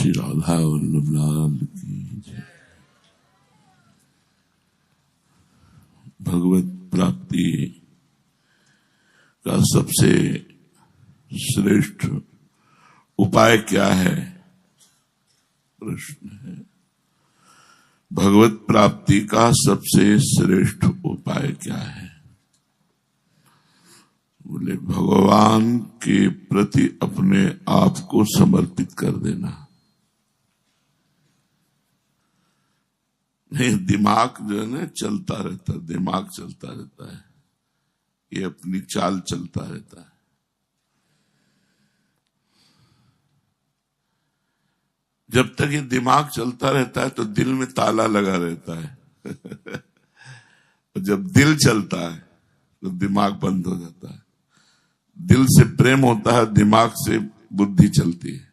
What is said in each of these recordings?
श्री राधा वल्लभ लाल की जय। भगवत प्राप्ति का सबसे श्रेष्ठ उपाय क्या है, प्रश्न है। भगवत प्राप्ति का सबसे श्रेष्ठ उपाय क्या है? बोले भगवान के प्रति अपने आप को समर्पित कर देना। नहीं, दिमाग जो है ना चलता रहता है, दिमाग चलता रहता है, ये अपनी चाल चलता रहता है। जब तक ये दिमाग चलता रहता है तो दिल में ताला लगा रहता है जब दिल चलता है तो दिमाग बंद हो जाता है। दिल से प्रेम होता है, दिमाग से बुद्धि चलती है।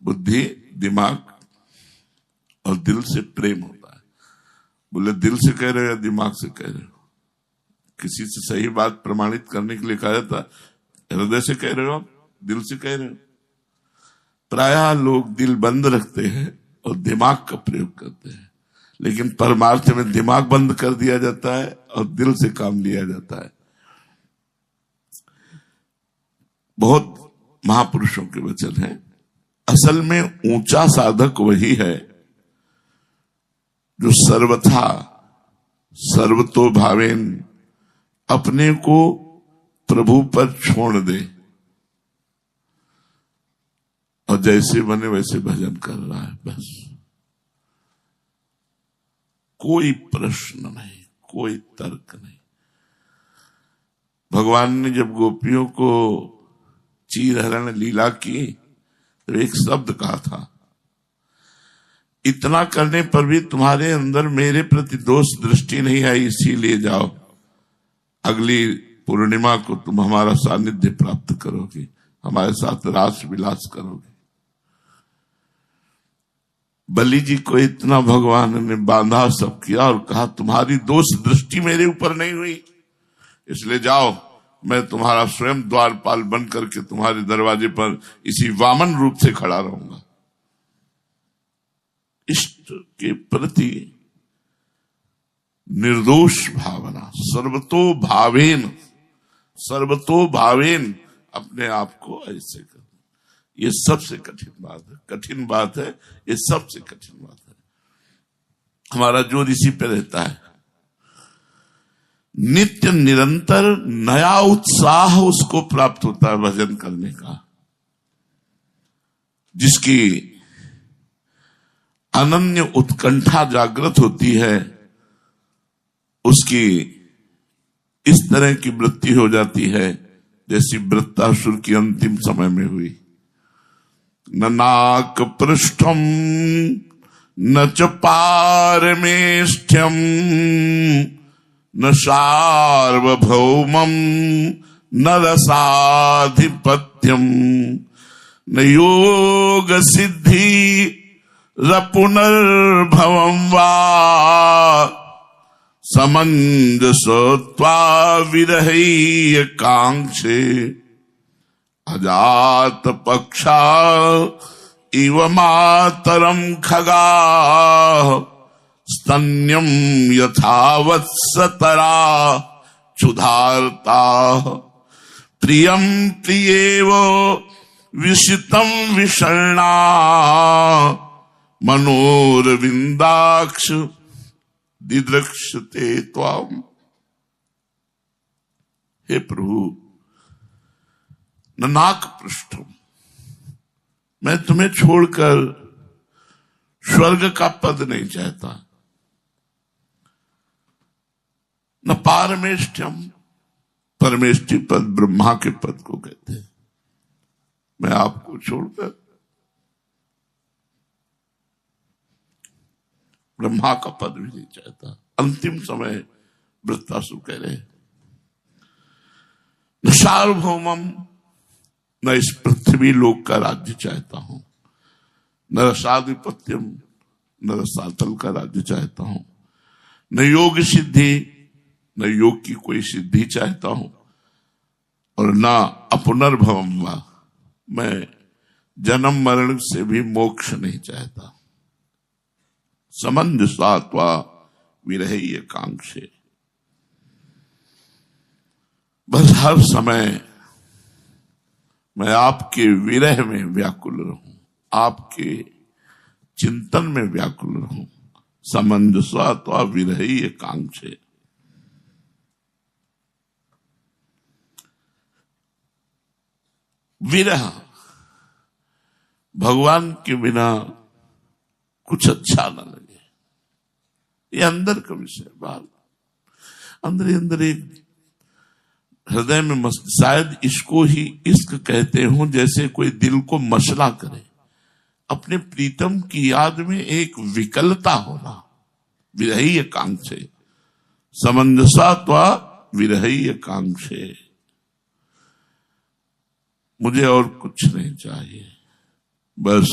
बुद्धि, दिमाग और दिल से प्रेम होता है। बोले दिल से कह रहे हो या दिमाग से कह रहे हो? किसी से सही बात प्रमाणित करने के लिए कहा जाता है हृदय से कह रहे हो आप, दिल से कह रहे हो? प्रायः लोग दिल बंद रखते हैं और दिमाग का प्रयोग करते हैं, लेकिन परमार्थ में दिमाग बंद कर दिया जाता है और दिल से काम लिया जाता है। बहुत महापुरुषों के वचन हैं। असल में ऊंचा साधक वही है जो सर्वथा सर्वतो भावेन अपने को प्रभु पर छोड़ दे और जैसे बने वैसे भजन कर रहा है, बस। कोई प्रश्न नहीं, कोई तर्क नहीं। भगवान ने जब गोपियों को चीर हरण लीला की तो एक शब्द कहा था, इतना करने पर भी तुम्हारे अंदर मेरे प्रति दोष दृष्टि नहीं आई, इसीलिए जाओ, अगली पूर्णिमा को तुम हमारा सानिध्य प्राप्त करोगे, हमारे साथ रास विलास करोगे। बलि जी को इतना भगवान ने बांधा, सब किया और कहा तुम्हारी दोष दृष्टि मेरे ऊपर नहीं हुई, इसलिए जाओ, मैं तुम्हारा स्वयं द्वारपाल बन करके तुम्हारे दरवाजे पर इसी वामन रूप से खड़ा रहूंगा। इष्ट के प्रति निर्दोष भावना, सर्वतो भावेन अपने आप को ऐसे कर, ये सबसे कठिन बात है। कठिन बात है, ये सबसे कठिन बात है। हमारा जोर इसी पे रहता है। नित्य निरंतर नया उत्साह उसको प्राप्त होता है भजन करने का, जिसकी अनन्य उत्कंठा जागृत होती है, उसकी इस तरह की वृत्ति हो जाती है जैसी वृत्तासुर की अंतिम समय में हुई। न नाक पृष्ठम न च पारमेष्ठ्यम न सार्वभौमम न रसाधिपत्यम न योग सिद्धि पुनर्भवम वा समंजसत्वा विरहै कांक्षे अजात पक्षा इव मातरम खगा स्तन्यम यथावत्सतरा क्षुधार्ता प्रियम प्रियेव विशितम विषण्णा मनोरविंदाक्ष दिदृक्षते त्वाम। हे प्रभु, नाक पृष्ठम, मैं तुम्हें छोड़कर स्वर्ग का पद नहीं चाहता। न पारमेष्ठ्यम, परमेष्ठी पद ब्रह्मा के पद को कहते हैं, मैं आपको छोड़कर ब्रह्मा का पद भी नहीं चाहता। अंतिम समय वृत्तासुर कह रहे, न सार्वभौमम, न इस पृथ्वी लोक का राज्य चाहता हूं, न रसाधिपत्यम, न रसातल का राज्य चाहता हूं, न योग सिद्धि, न योग की कोई सिद्धि चाहता हूं, और न अपुनर्भवम वा, मैं जन्म मरण से भी मोक्ष नहीं चाहता। समंजसात्वा विरह्य कांक्षे, बस हर समय मैं आपके विरह में व्याकुल रहूं, आपके चिंतन में व्याकुल रहूं। समंजसात्वा विरह्य कांक्षे। विरह, भगवान के बिना कुछ अच्छा न लगे, ये अंदर का विषय। बाहर अंदर ही अंदर एक हृदय में मस्त, शायद इसको ही इश्क कहते हो, जैसे कोई दिल को मसला करे, अपने प्रीतम की याद में एक विकलता होना। विरह्य कांक्षे, समंजसात्वा विरह्य कांक्षे। मुझे और कुछ नहीं चाहिए, बस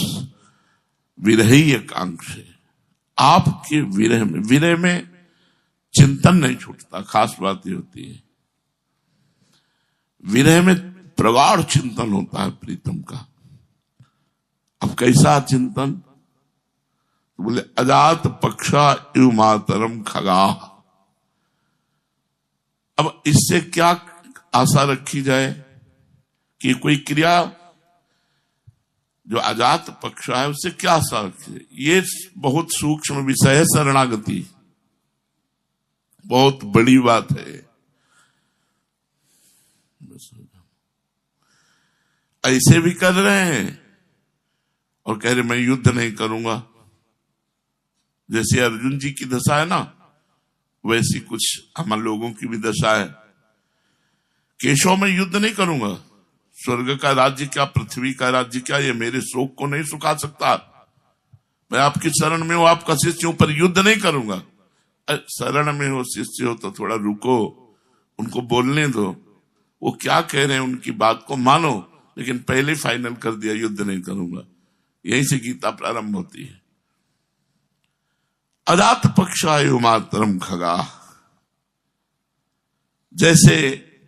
विरह्य कांक्षे। आपके विरह में चिंतन नहीं छूटता। खास बात ये होती है, विरह में प्रगाढ़ चिंतन होता है प्रीतम का। अब कैसा चिंतन? तो बोले अजात पक्षा इव मातरम खगा। अब इससे क्या आशा रखी जाए कि कोई क्रिया जो अजात पक्ष है उससे क्या आशा रखी जाए? ये बहुत सूक्ष्म विषय है। शरणागति बहुत बड़ी बात है। ऐसे भी कर रहे हैं और कह रहे मैं युद्ध नहीं करूंगा। जैसे अर्जुन जी की दशा है ना, वैसी कुछ हम लोगों की भी दशा है। केशव में युद्ध नहीं करूंगा, स्वर्ग का राज्य क्या, पृथ्वी का राज्य क्या, ये मेरे शोक को नहीं सुखा सकता। मैं आपकी शरण में हूं, आपका शिष्य हूं, पर युद्ध नहीं करूंगा। शरण में हो, शिष्य हो, तो थोड़ा रुको, उनको बोलने दो। वो क्या कह रहे हैं उनकी बात को मानो, लेकिन पहले फाइनल कर दिया युद्ध नहीं करूंगा। यहीं से गीता प्रारंभ होती है। अजात पक्षायु मातरम खगा। जैसे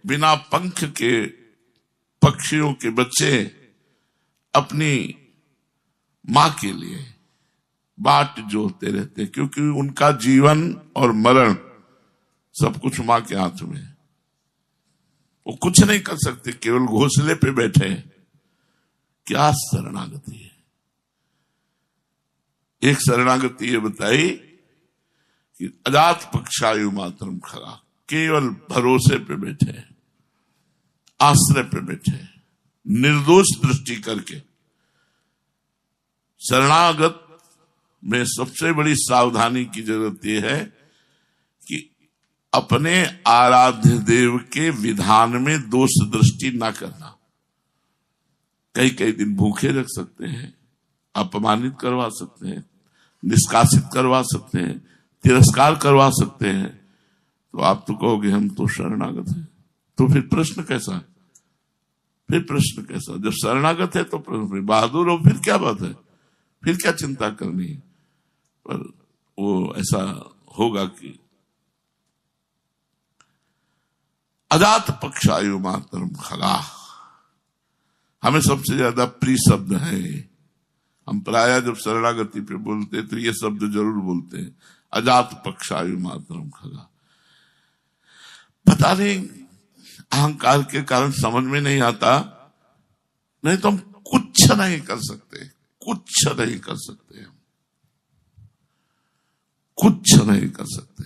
बिना पंख के पक्षियों के बच्चे अपनी मां के लिए बाट जोहते रहते, क्योंकि उनका जीवन और मरण सब कुछ मां के हाथ में है। वो कुछ नहीं कर सकते, केवल घोंसले पे बैठे हैं। क्या शरणागति है! एक शरणागति ये बताई कि अजात पक्षायु मातरम खगा, केवल भरोसे पे बैठे हैं, आश्रय पे बैठे हैं, निर्दोष दृष्टि करके। शरणागत में सबसे बड़ी सावधानी की जरूरत यह है कि अपने आराध्य देव के विधान में दोष दृष्टि ना करना। कई कई दिन भूखे रख सकते हैं, अपमानित करवा सकते हैं, निष्कासित करवा सकते हैं, तिरस्कार करवा सकते हैं। तो आप तो कहोगे हम तो शरणागत हैं। तो फिर प्रश्न कैसा है? फिर प्रश्न कैसा? जब शरणागत है तो प्रश्न, बहादुर हो फिर क्या बात है? फिर क्या चिंता करनी है? पर वो ऐसा होगा कि अजात पक्षायु मातरम खगा हमें सबसे ज्यादा प्रिय शब्द है। हम प्राय जब शरणागति पे बोलते तो ये शब्द जरूर बोलते हैं, अजात पक्षायु मातरम खगा। पता नहीं अहंकार के कारण समझ में नहीं आता, नहीं तो हम कुछ नहीं कर सकते, कुछ नहीं कर सकते, कुछ नहीं कर सकते।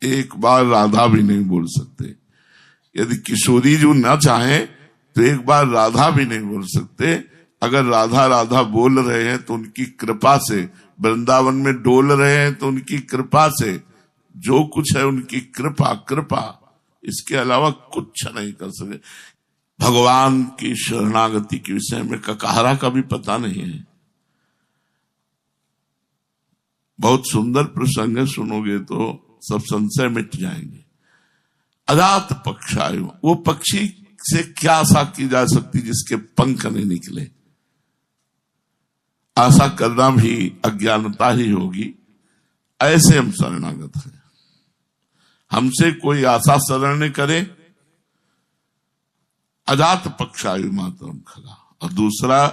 एक बार राधा भी नहीं बोल सकते। यदि किशोरी जी ना चाहे तो एक बार राधा भी नहीं बोल सकते। अगर राधा राधा बोल रहे हैं तो उनकी कृपा से, वृंदावन में डोल रहे हैं तो उनकी कृपा से, जो कुछ है उनकी कृपा, कृपा, इसके अलावा कुछ नहीं कर सके। भगवान की शरणागति के विषय में ककाहरा का भी पता नहीं है। बहुत सुंदर प्रसंग है, सुनोगे तो सब संशय मिट जाएंगे। अजात पक्षायु, वो पक्षी से क्या आशा की जा सकती जिसके पंख नहीं निकले? आशा करना भी अज्ञानता ही होगी। ऐसे हम शरणागत हैं। हमसे कोई आशा शरण न करे। अजात पक्षायु मातरम खगा। और दूसरा,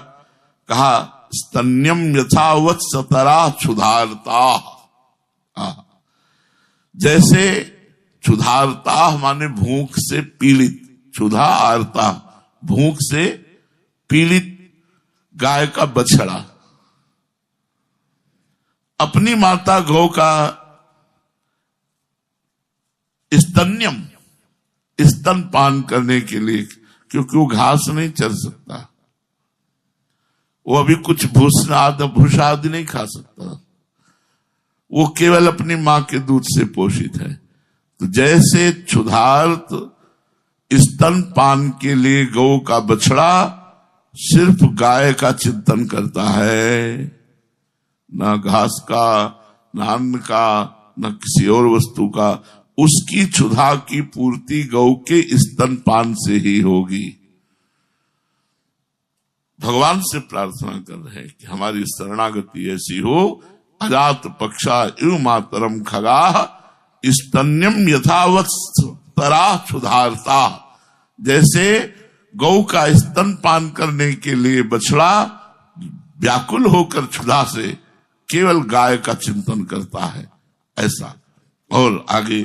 कहा स्तन्यम यथा वत्सतरा क्षुधार्ता। जैसे क्षुधार्ता माने भूख से पीड़ित, क्षुधा आर्ता भूख से पीड़ित गाय का बछड़ा अपनी माता गौ का स्तन्यम स्तन पान करने के लिए, क्योंकि वो घास नहीं चर सकता, वो अभी कुछ भूसा आदि नहीं खा सकता, वो केवल अपनी मां के दूध से पोषित है। तो जैसे क्षुधार्त स्तन पान के लिए गौ का बछड़ा सिर्फ गाय का चिंतन करता है, न घास का, न अन्न का, न किसी और वस्तु का, उसकी क्षुधा की पूर्ति गौ के स्तन पान से ही होगी। भगवान से प्रार्थना कर रहे हैं कि हमारी शरणागति ऐसी हो, अजात पक्षा इव मातरम खगा स्तन्यम यथावत्सतरा क्षुधार्ता। जैसे गौ का स्तन पान करने के लिए बछड़ा व्याकुल होकर क्षुधा से केवल गाय का चिंतन करता है, ऐसा। और आगे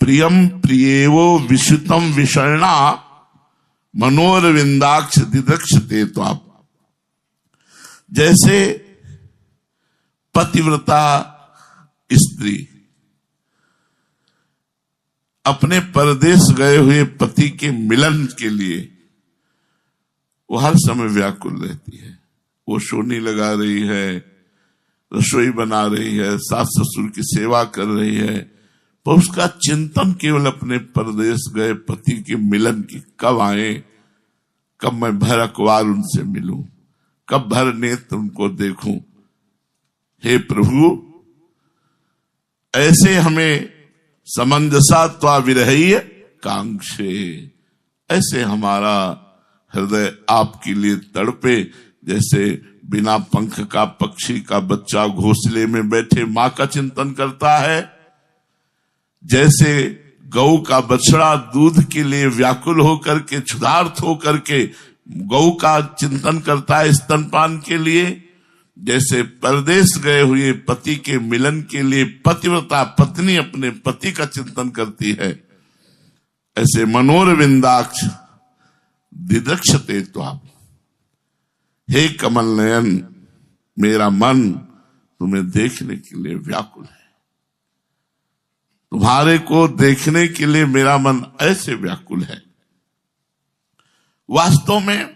प्रियम प्रियेवो विशुतम विषर्णा मनोरविंदाक्ष दिदक्षते। तो आप जैसे पतिव्रता स्त्री अपने परदेश गए हुए पति के मिलन के लिए वो हर समय व्याकुल रहती है, वो सोनी लगा रही है, रसोई बना रही है, सास ससुर की सेवा कर रही है, पर उसका चिंतन केवल अपने परदेश गए पति के मिलन की, कब आए, कब मैं भर अखबार उनसे मिलूं, कब भर नेत्र उनको देखूं। हे प्रभु, ऐसे हमें समंजसा त्वा विरहय कांक्षे, ऐसे हमारा हृदय आपके लिए तड़पे, जैसे बिना पंख का पक्षी का बच्चा घोंसले में बैठे मां का चिंतन करता है, जैसे गौ का बछड़ा दूध के लिए व्याकुल होकर के, क्षुधार्त होकर के गौ का चिंतन करता है स्तनपान के लिए, जैसे परदेश गए हुए पति के मिलन के लिए पतिव्रता पत्नी अपने पति का चिंतन करती है, ऐसे मनोरविंदाक्ष दिदक्षते। तो आप, हे कमल नयन, मेरा मन तुम्हें देखने के लिए व्याकुल है, तुम्हारे को देखने के लिए मेरा मन ऐसे व्याकुल है। वास्तव में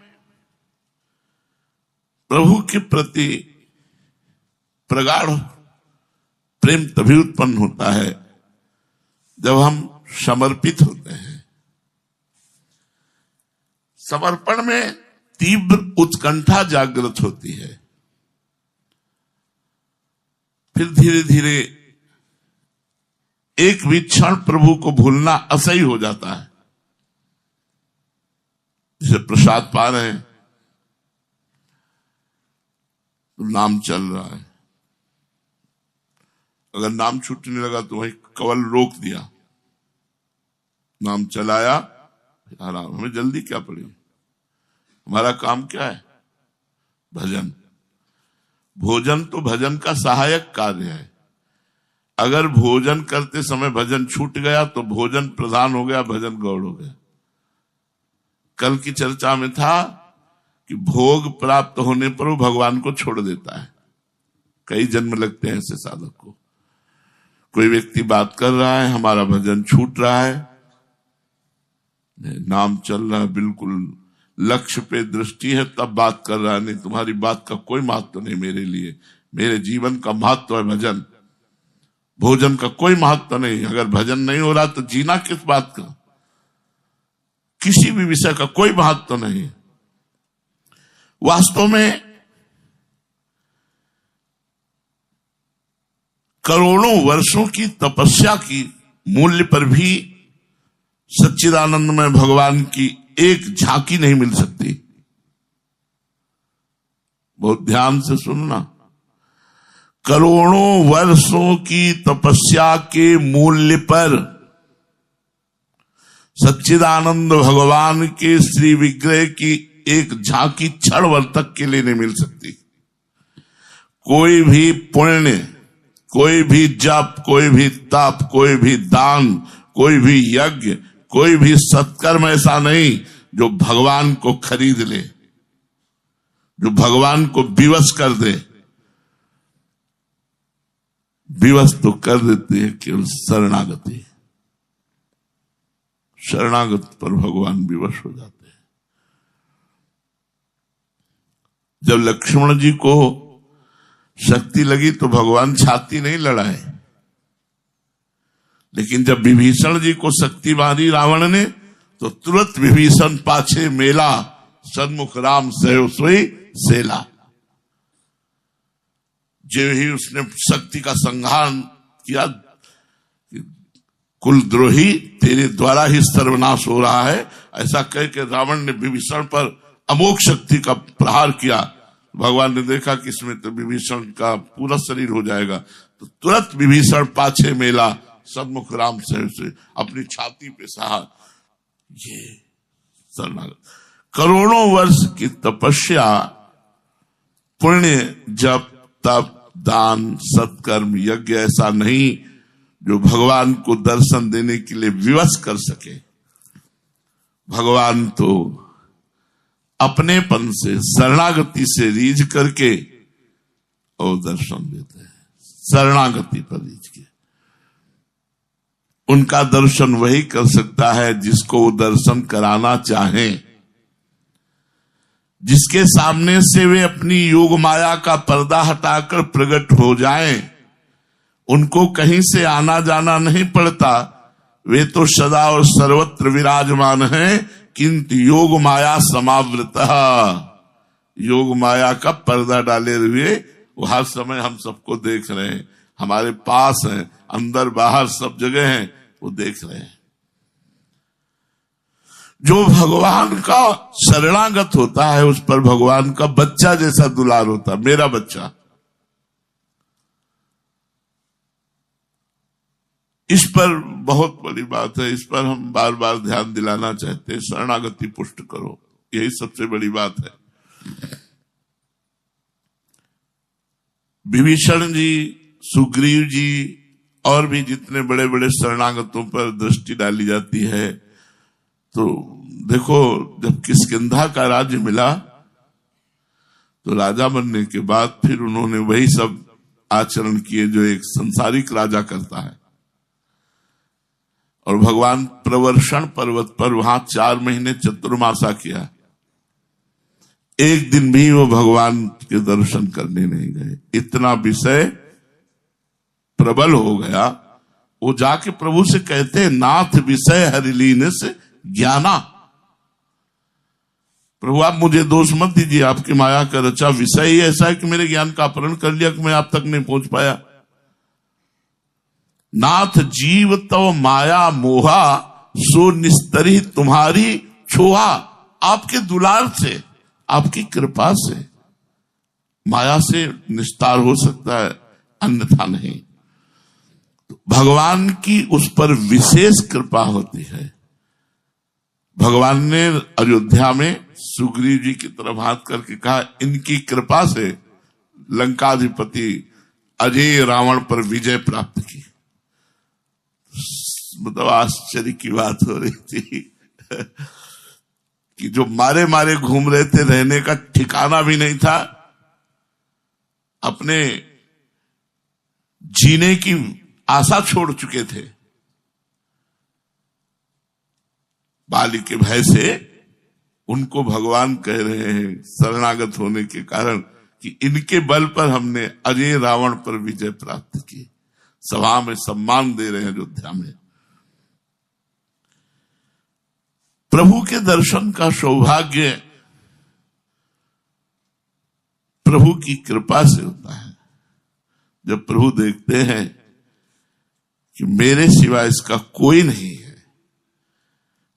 प्रभु के प्रति प्रगाढ़ प्रेम तभी उत्पन्न होता है जब हम समर्पित होते हैं। समर्पण में तीव्र उत्कंठा जागृत होती है, फिर धीरे धीरे एक भी क्षण प्रभु को भूलना असह्य हो जाता है। जैसे प्रसाद पा रहे हैं, नाम चल रहा है, अगर नाम छूटने लगा तो वही कवल रोक दिया, नाम चलाया, आराम। हमें जल्दी क्या पड़ी, हमारा काम क्या है, भजन। भोजन तो भजन का सहायक कार्य है। अगर भोजन करते समय भजन छूट गया तो भोजन प्रधान हो गया, भजन गौड़ हो गया। कल की चर्चा में था कि भोग प्राप्त होने पर वो भगवान को छोड़ देता है। कई जन्म लगते हैं ऐसे साधक को। कोई व्यक्ति बात कर रहा है, हमारा भजन छूट रहा है, नाम चल रहा है, बिल्कुल लक्ष्य पे दृष्टि है, तब बात कर रहा है। नहीं, तुम्हारी बात का कोई महत्व नहीं मेरे लिए, मेरे जीवन का महत्व है भजन, भोजन का कोई महत्व नहीं। अगर भजन नहीं हो रहा तो जीना किस बात का, किसी भी विषय का कोई महत्व नहीं। वास्तव में करोड़ों वर्षों की तपस्या की मूल्य पर भी सच्चिदानंदमय भगवान की एक झांकी नहीं मिल सकती। बहुत ध्यान से सुनना, करोड़ों वर्षों की तपस्या के मूल्य पर सच्चिदानंद भगवान के श्री विग्रह की एक झांकी क्षण भर तक के लिए नहीं मिल सकती। कोई भी पुण्य, कोई भी जप, कोई भी तप, कोई भी दान, कोई भी यज्ञ, कोई भी सत्कर्म ऐसा नहीं जो भगवान को खरीद ले, जो भगवान को विवश कर दे। विवश तो कर देती है केवल शरणागति। शरणागत पर भगवान विवश हो जाते हैं। जब लक्ष्मण जी को शक्ति लगी तो भगवान छाती नहीं लड़ाए, लेकिन जब विभीषण जी को शक्ति मारी रावण ने तो तुरंत विभीषण पाछे मेला, सन्मुख राम सहु सोई सेला। जो ही उसने शक्ति का संहार किया, कुलद्रोही तेरे द्वारा ही सर्वनाश हो रहा है, ऐसा कह के रावण ने विभीषण पर अमोघ शक्ति का प्रहार किया। भगवान ने देखा कि इसमें तो विभीषण का पूरा शरीर हो जाएगा, तो तुरंत विभीषण पाछे मेला, सन्मुख राम से अपनी छाती पे सहा। ये शरणागत करोड़ों वर्ष की तपस्या, पुण्य, जप, तप, दान, सत्कर्म, यज्ञ ऐसा नहीं जो भगवान को दर्शन देने के लिए विवश कर सके। भगवान तो अपनेपन से, शरणागति से रीझ करके और दर्शन देते हैं। शरणागति पर रीझ के उनका दर्शन वही कर सकता है जिसको वो दर्शन कराना चाहें, जिसके सामने से वे अपनी योग माया का पर्दा हटाकर प्रकट हो जाएं। उनको कहीं से आना जाना नहीं पड़ता, वे तो सदा और सर्वत्र विराजमान हैं, किंतु योग माया समावृत। योग माया का पर्दा डाले हुए वो हर समय हम सबको देख रहे हैं, हमारे पास हैं, अंदर बाहर सब जगह हैं, वो देख रहे हैं। जो भगवान का शरणागत होता है उस पर भगवान का बच्चा जैसा दुलार होता है। मेरा बच्चा, इस पर बहुत बड़ी बात है, इस पर हम बार बार ध्यान दिलाना चाहते हैं। शरणागति पुष्ट करो, यही सबसे बड़ी बात है। विभीषण जी, सुग्रीव जी और भी जितने बड़े बड़े शरणागतों पर दृष्टि डाली जाती है, तो देखो जब किष्किंधा का राज्य मिला तो राजा बनने के बाद फिर उन्होंने वही सब आचरण किए जो एक संसारिक राजा करता है। और भगवान प्रवर्षण पर्वत पर वहां 4 महीने चतुर्मासा किया, एक दिन भी वो भगवान के दर्शन करने नहीं गए। इतना विषय प्रबल हो गया, वो जाके प्रभु से कहते हैं, नाथ विषय हरिलीन से ज्ञाना। प्रभु आप मुझे दोष मत दीजिए, आपकी माया का रचा विषय ही ऐसा है कि मेरे ज्ञान का अपहरण कर लिया कि मैं आप तक नहीं पहुंच पाया। नाथ जीव तो माया मोहा, सो निस्तरी तुम्हारी छोहा। आपके दुलार से, आपकी कृपा से माया से निस्तार हो सकता है, अन्यथा नहीं। तो भगवान की उस पर विशेष कृपा होती है। भगवान ने अयोध्या में सुग्रीव जी की तरफ हाथ करके कहा, इनकी कृपा से लंकाधिपति अजय रावण पर विजय प्राप्त की। मतलब आश्चर्य की बात हो रही थी कि जो मारे मारे घूम रहे थे, रहने का ठिकाना भी नहीं था, अपने जीने की आशा छोड़ चुके थे बाली के भय से, उनको भगवान कह रहे हैं शरणागत होने के कारण कि इनके बल पर हमने अजय रावण पर विजय प्राप्त की। सभा में सम्मान दे रहे हैं अयोध्या में। प्रभु के दर्शन का सौभाग्य प्रभु की कृपा से होता है। जब प्रभु देखते हैं कि मेरे सिवा इसका कोई नहीं है,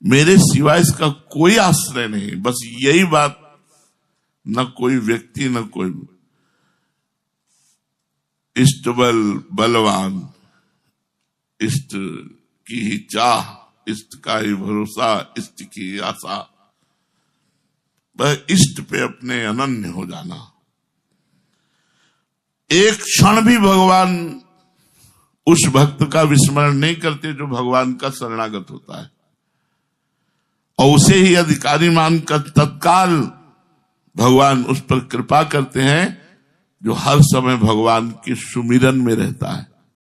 मेरे सिवा इसका कोई आश्रय नहीं, बस यही बात, न कोई व्यक्ति न कोई इष्ट बलवान, इष्ट की ही चाह, इष्ट का ही भरोसा, इष्ट की आशा। पर इष्ट पे अपने अनन्य हो जाना। एक क्षण भी भगवान उस भक्त का विस्मरण नहीं करते जो भगवान का शरणागत होता है, और उसे ही अधिकारी मानकर तत्काल भगवान उस पर कृपा करते हैं जो हर समय भगवान के सुमिरन में रहता है।